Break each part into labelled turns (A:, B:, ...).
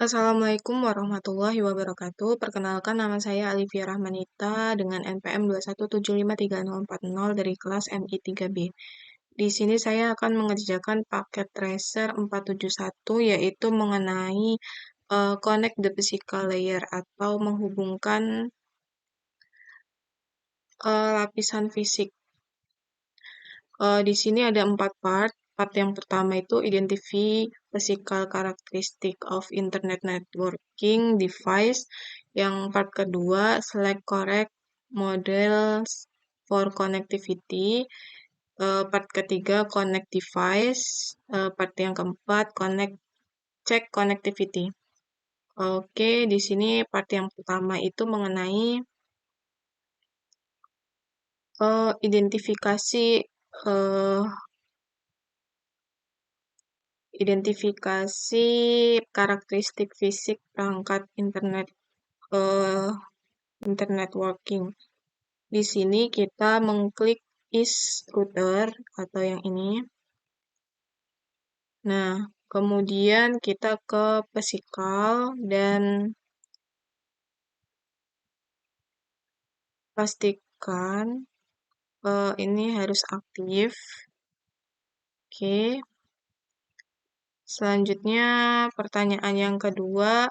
A: Assalamualaikum warahmatullahi wabarakatuh. Perkenalkan nama saya Alivia Rahmanita dengan NPM 2175340 dari kelas MI 3B. Di sini saya akan mengerjakan paket tracer 471 yaitu mengenai connect the physical layer atau menghubungkan lapisan fisik. Di sini ada 4 part. Part yang pertama itu identify physical characteristic of internet networking device. Yang part kedua select correct models for connectivity. Part ketiga connect device. Part yang keempat check connectivity. Oke, di sini part yang pertama itu mengenai identifikasi karakteristik fisik perangkat internet working. Di sini kita mengklik is router atau yang ini. Nah, kemudian kita ke physical dan pastikan ini harus aktif. Oke. Selanjutnya pertanyaan yang kedua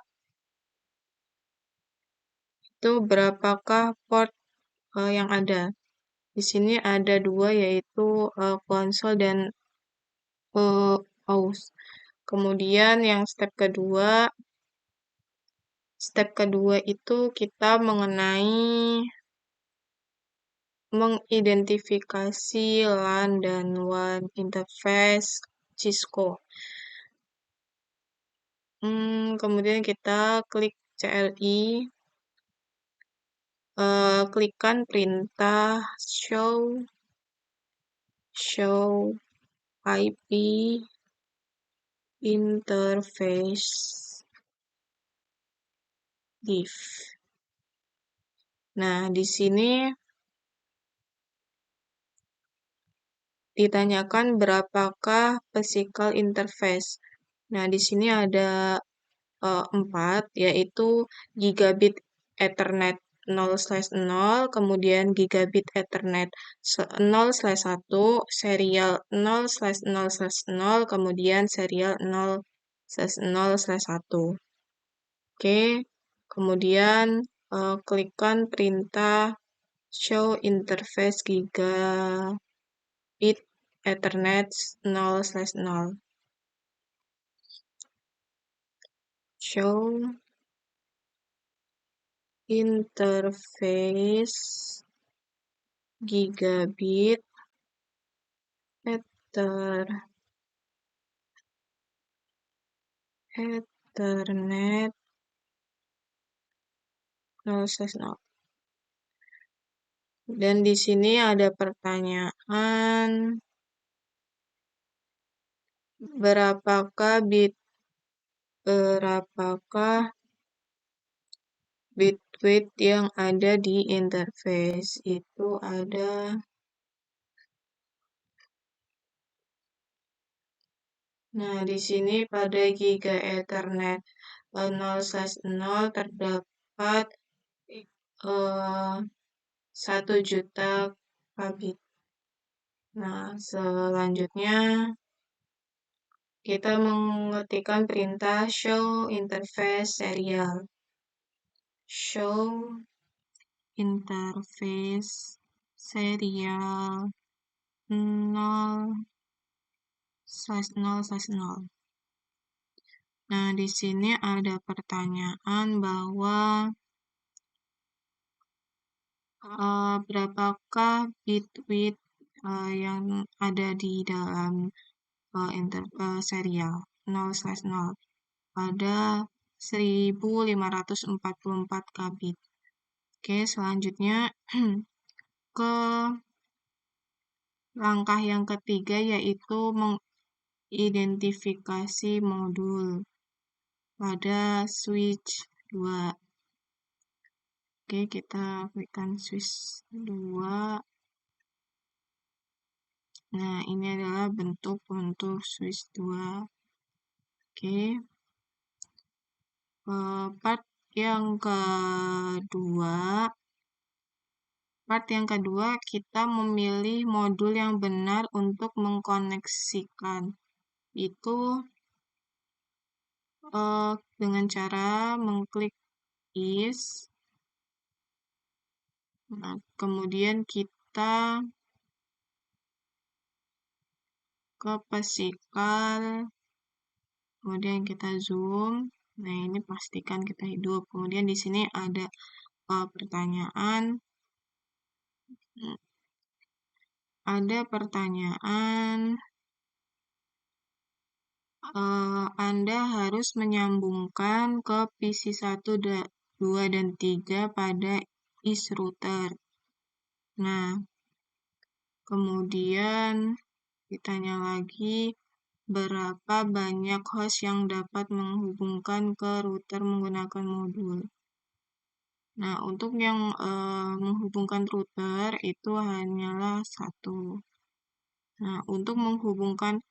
A: itu berapakah port yang ada? Di sini ada 2 yaitu konsol dan aus. Kemudian yang step kedua itu kita mengidentifikasi LAN dan WAN interface Cisco. Kemudian kita klik CLI, klikkan perintah show IP interface div. Nah, di sini ditanyakan berapakah physical interface. Nah, di sini ada 4, yaitu gigabit Ethernet 0/0, kemudian gigabit Ethernet 0/1, serial 0/0/0, kemudian serial 0/0/1. Oke, kemudian klikkan perintah show interface gigabit Ethernet 0/0. Show interface gigabit Ethernet 0/0. Dan di sini ada pertanyaan, berapakah bitwidth yang ada di interface? Itu ada 'Nah, di sini pada Giga Ethernet 0/0 terdapat 1 juta kbit. Nah, selanjutnya kita mengetikkan perintah show interface serial. Show interface serial 0/0/0. Nah, di sini ada pertanyaan bahwa berapakah bitwidth yang ada di dalam serial 0/0 pada 1544 kbit. Oke, selanjutnya ke langkah yang ketiga yaitu mengidentifikasi modul pada switch 2. Oke, kita klikkan switch 2. Nah, ini adalah bentuk untuk switch 2. Oke. Part yang kedua, kita memilih modul yang benar untuk mengkoneksikan. Itu dengan cara mengklik is. Nah, kemudian kita ke physical, kemudian kita zoom. Nah, ini pastikan kita hidup. Kemudian di sini ada pertanyaan. Ada pertanyaan, Anda harus menyambungkan ke PC 1, 2, dan 3 pada is router. Nah, kemudian ditanya lagi, berapa banyak host yang dapat menghubungkan ke router menggunakan modul. Nah, untuk yang menghubungkan router itu hanyalah 1. Nah, untuk menghubungkan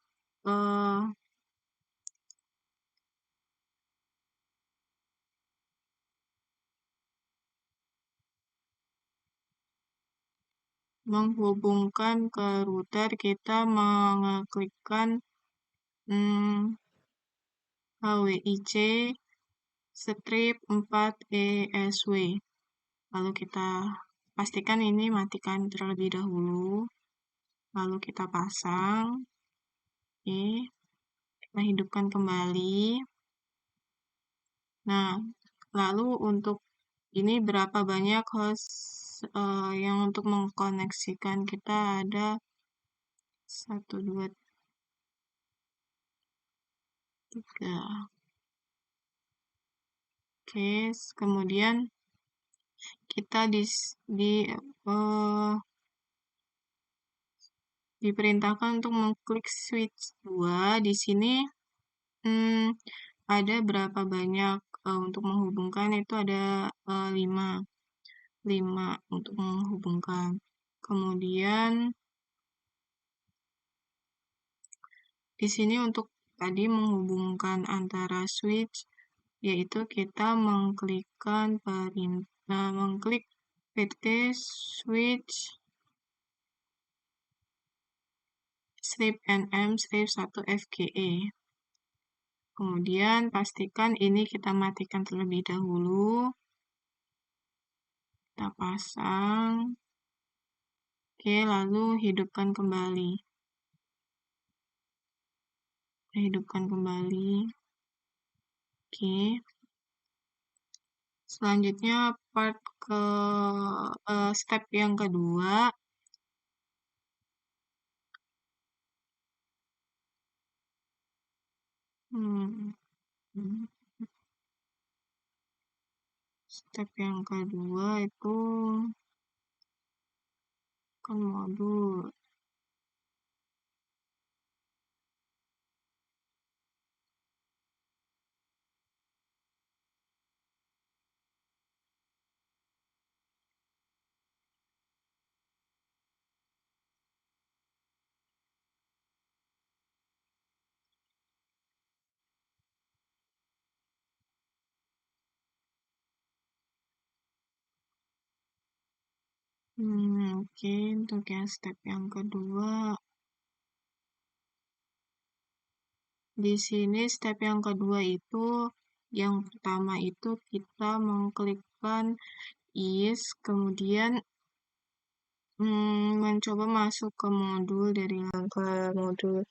A: ke router, kita mengeklikkan HWIC strip 4 ESW. Lalu kita pastikan ini matikan terlebih dahulu. Lalu kita pasang. Oke. Kita hidupkan kembali. Nah, lalu untuk ini berapa banyak host yang untuk mengkoneksikan kita ada 1, 2, 3. Oke, kemudian kita diperintahkan untuk mengklik switch 2. Di sini ada berapa banyak untuk menghubungkan, itu ada 5 untuk menghubungkan. Kemudian di sini untuk tadi menghubungkan antara switch, yaitu kita mengklik pt switch strip nm strip 1 fge. Kemudian pastikan ini kita matikan terlebih dahulu. Kita pasang. Oke, lalu hidupkan kembali. Hidupkan kembali. Oke. Selanjutnya step yang kedua. Step yang kedua itu kan modul. Oke, untuk yang step yang kedua, di sini step yang kedua itu, yang pertama itu kita mengklikkan is, kemudian mencoba masuk ke modul dari langkah modul.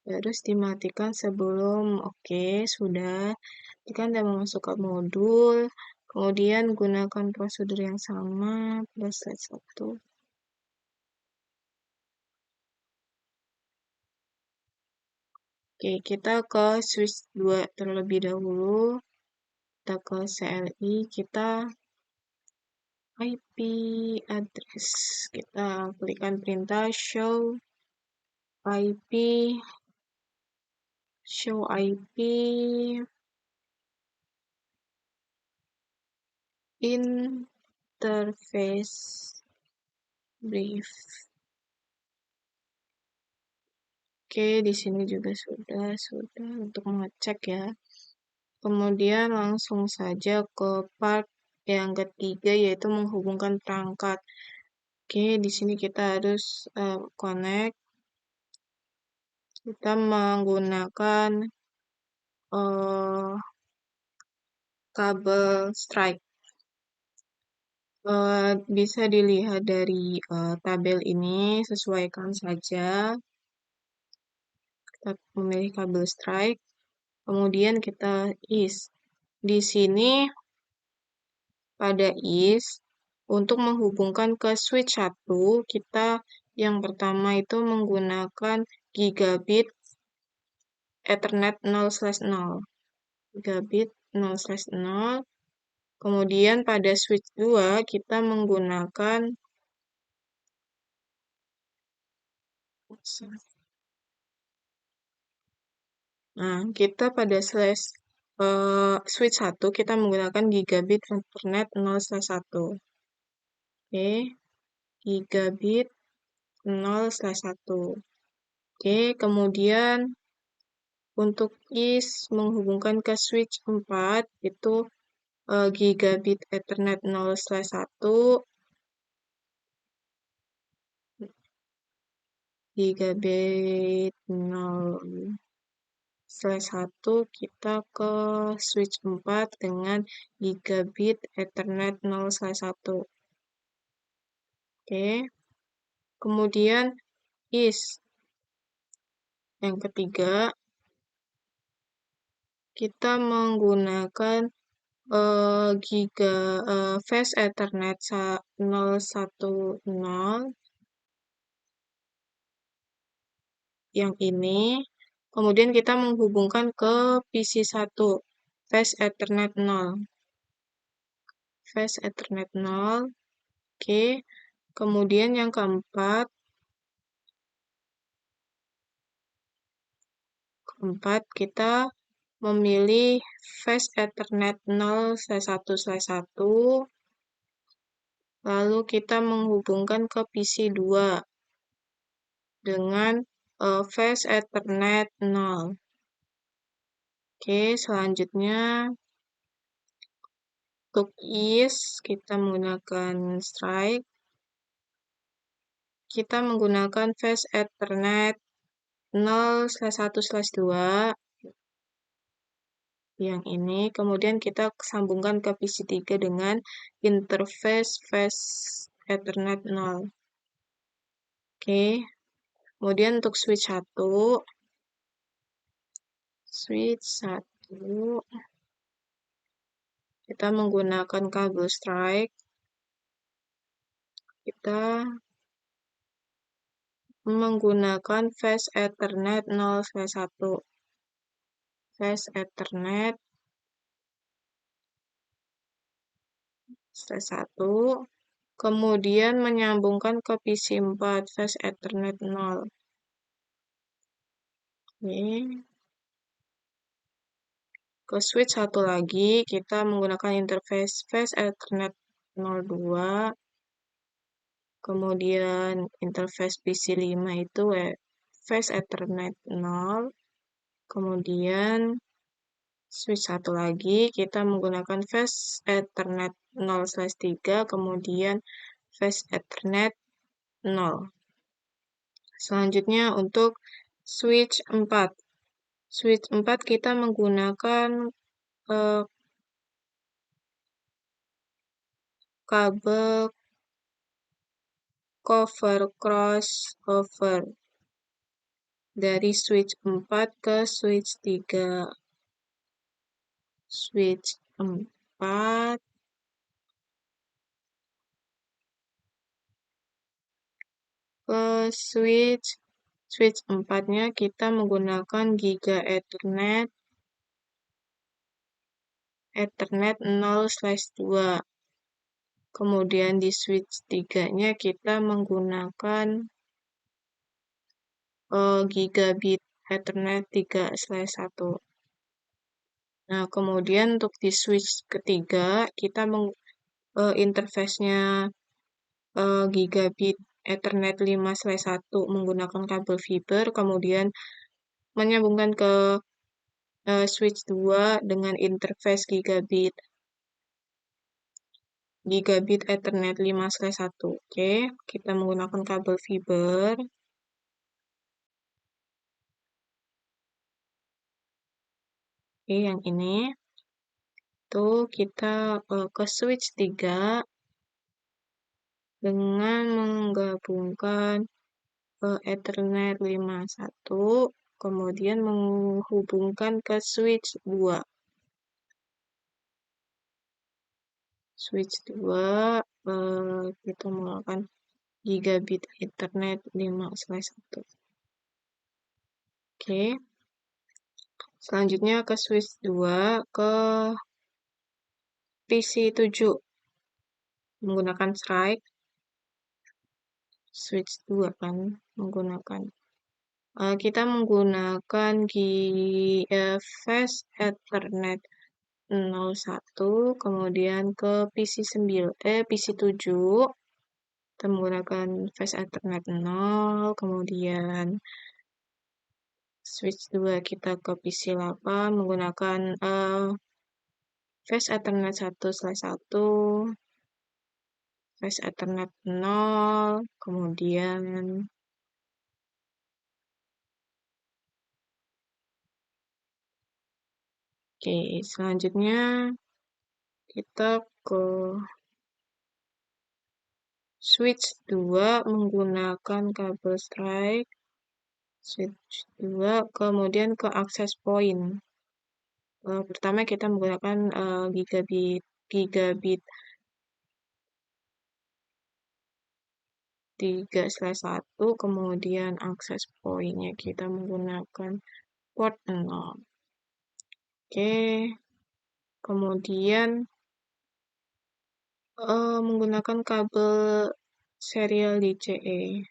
A: Harus dimatikan sebelum oke, sudah. Jika Anda masuk ke modul, kemudian gunakan prosedur yang sama pada slide 1. Oke, kita ke switch 2 terlebih dahulu. Kita ke CLI, kita IP address. Kita klikkan perintah show IP interface brief. Oke, di sini juga sudah untuk mengecek ya. Kemudian langsung saja ke part yang ketiga, yaitu menghubungkan perangkat. Oke, di sini kita harus connect. Kita menggunakan kabel strike. Bisa dilihat dari tabel ini, sesuaikan saja. Kita memilih kabel strike, kemudian kita is. Di sini pada is, untuk menghubungkan ke switch 1, kita yang pertama itu menggunakan gigabit Ethernet 0/0. Gigabit 0/0. Kemudian pada switch 2, kita menggunakan kita pada switch 1 kita menggunakan gigabit Ethernet 0/1. Oke, gigabit 0/1. Oke, kemudian untuk is menghubungkan ke switch 4 itu gigabit Ethernet 0/1, gigabit 0/1 kita ke switch 4 dengan gigabit Ethernet 0/1. Oke. Kemudian is yang ketiga kita menggunakan fast Ethernet 010 yang ini. Kemudian kita menghubungkan ke PC1 fast Ethernet 0. Fast Ethernet 0. Oke. Kemudian yang keempat kita memilih fast Ethernet 0/1/1, lalu kita menghubungkan ke PC2 dengan fast Ethernet 0. Oke, selanjutnya untuk is kita menggunakan strike. Kita menggunakan fast Ethernet 0/1/2 yang ini. Kemudian kita sambungkan ke PC3 dengan interface fast Ethernet 0. Oke. Kemudian untuk switch 1 kita menggunakan kabel strike. Kita menggunakan fast Ethernet 0/1. Fast Ethernet 1. Kemudian menyambungkan ke PC4 fast Ethernet 0. Oke. Ke switch 1 lagi, kita menggunakan interface fast Ethernet 02. Kemudian interface PC5 itu fast Ethernet 0. Kemudian switch 1 lagi, kita menggunakan fast Ethernet 0/3, kemudian fast Ethernet 0. Selanjutnya untuk switch 4. Switch 4 kita menggunakan kabel cover crossover dari switch 4 ke switch 3. Switch 4 ke switch 4-nya kita menggunakan Giga Ethernet 0/2. Kemudian di switch 3-nya kita menggunakan gigabit Ethernet 3/1. Nah, kemudian untuk di switch ketiga kita interface-nya gigabit Ethernet 5/1 menggunakan kabel fiber, kemudian menyambungkan ke switch 2 dengan interface gigabit Ethernet 5/1. Oke, kita menggunakan kabel fiber. Oke, yang ini. Tuh, kita ke switch 3 dengan menggabungkan Ethernet 5/1, kemudian menghubungkan ke switch 2. Switch 2, kita menggunakan gigabit Ethernet 5/1. Oke. Selanjutnya ke switch 2 ke PC 7 menggunakan strike. Switch 2 kan menggunakan. Kita menggunakan fast Ethernet 01, kemudian ke PC 7 kita menggunakan fast Ethernet 0, kemudian switch 2 kita ke PC 8 menggunakan fast Ethernet 1/1, fast Ethernet 0, kemudian oke, selanjutnya kita ke switch 2 menggunakan kabel strike. Switch 2 kemudian ke access point. Pertama kita menggunakan gigabit 3/1, kemudian access point-nya kita menggunakan port 0. Oke, kemudian menggunakan kabel serial DCE.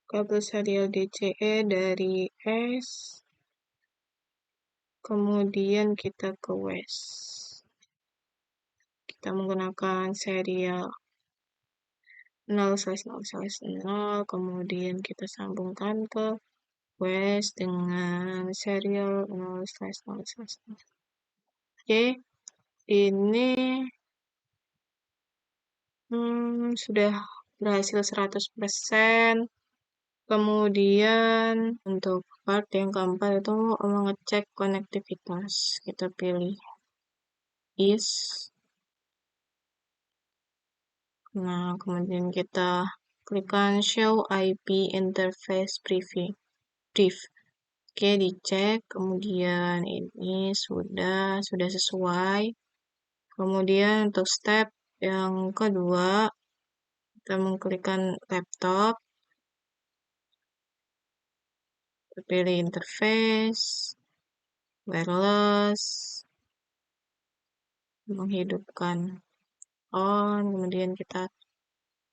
A: Kabel serial DCE dari S, kemudian kita ke West. Kita menggunakan serial 0/0/0, kemudian kita sambungkan ke West dengan serial 0/0/0. Oke, ini sudah berhasil 100%. Kemudian untuk part yang keempat itu mengecek konektivitas. Kita pilih is. Nah, kemudian kita klikkan show IP interface brief. Oke, dicek. Kemudian ini sudah sesuai. Kemudian untuk step yang kedua, kita mengklikkan laptop. Kita pilih interface, wireless, menghidupkan on, kemudian kita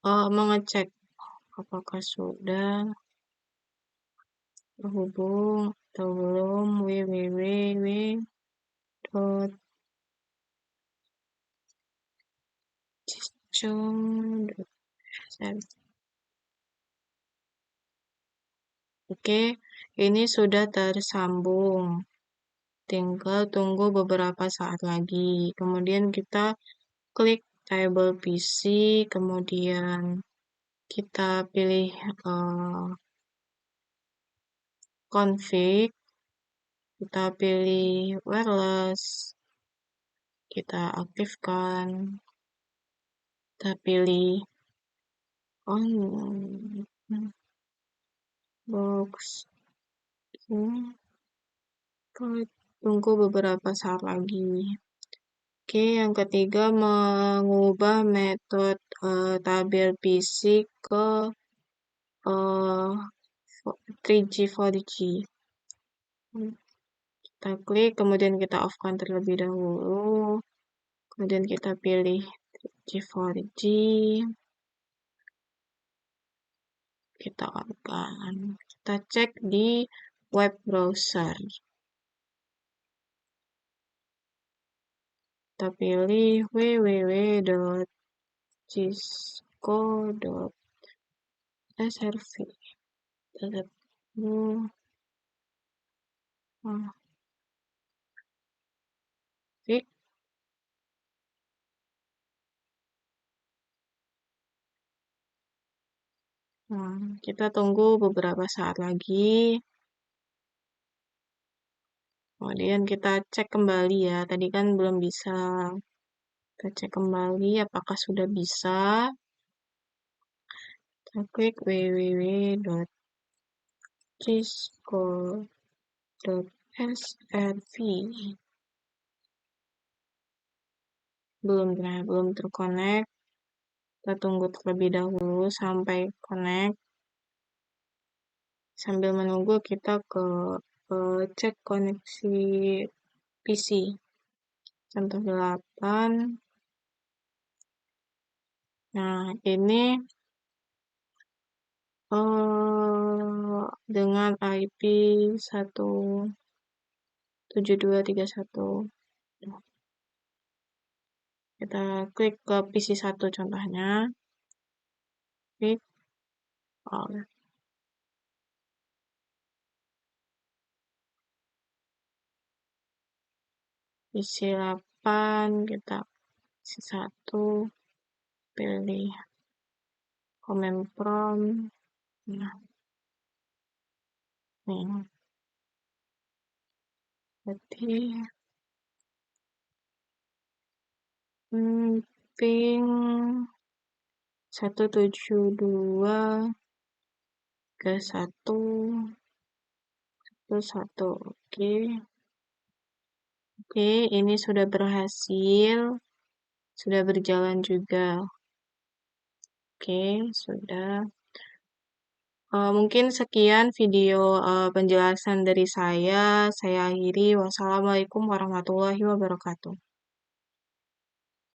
A: mengecek apakah sudah terhubung atau belum. www. Oke, ini sudah tersambung. Tinggal tunggu beberapa saat lagi. Kemudian kita klik table PC, kemudian kita pilih config, kita pilih wireless, kita aktifkan, kita pilih on box. Tunggu beberapa saat lagi. Oke, yang ketiga mengubah metode tabel PC ke 3G 4G. Kita klik, kemudian kita off-kan terlebih dahulu. Kemudian kita pilih 3G, 4G. Kita on. Kita cek di web browser. Kita pilih www.cisco.srv. Kita lihat dulu. Klik. Kita tunggu beberapa saat lagi. Kemudian kita cek kembali ya. Tadi kan belum bisa. Kita cek kembali apakah sudah bisa. Kita klik www.cisco.srv. Belum terkonek. Kita tunggu terlebih dahulu sampai connect. Sambil menunggu kita cek koneksi PC. Contoh 8. Nah, ini dengan IP 17231. Kita klik ke PC 1 contohnya. Klik all. PC 8 kita PC 1 pilih command prompt. Nah, nih. Berarti ping 172.1.1. Oke, ini sudah berhasil. Sudah berjalan juga. Oke, sudah. Mungkin sekian video penjelasan dari saya. Saya akhiri. Wassalamualaikum warahmatullahi wabarakatuh.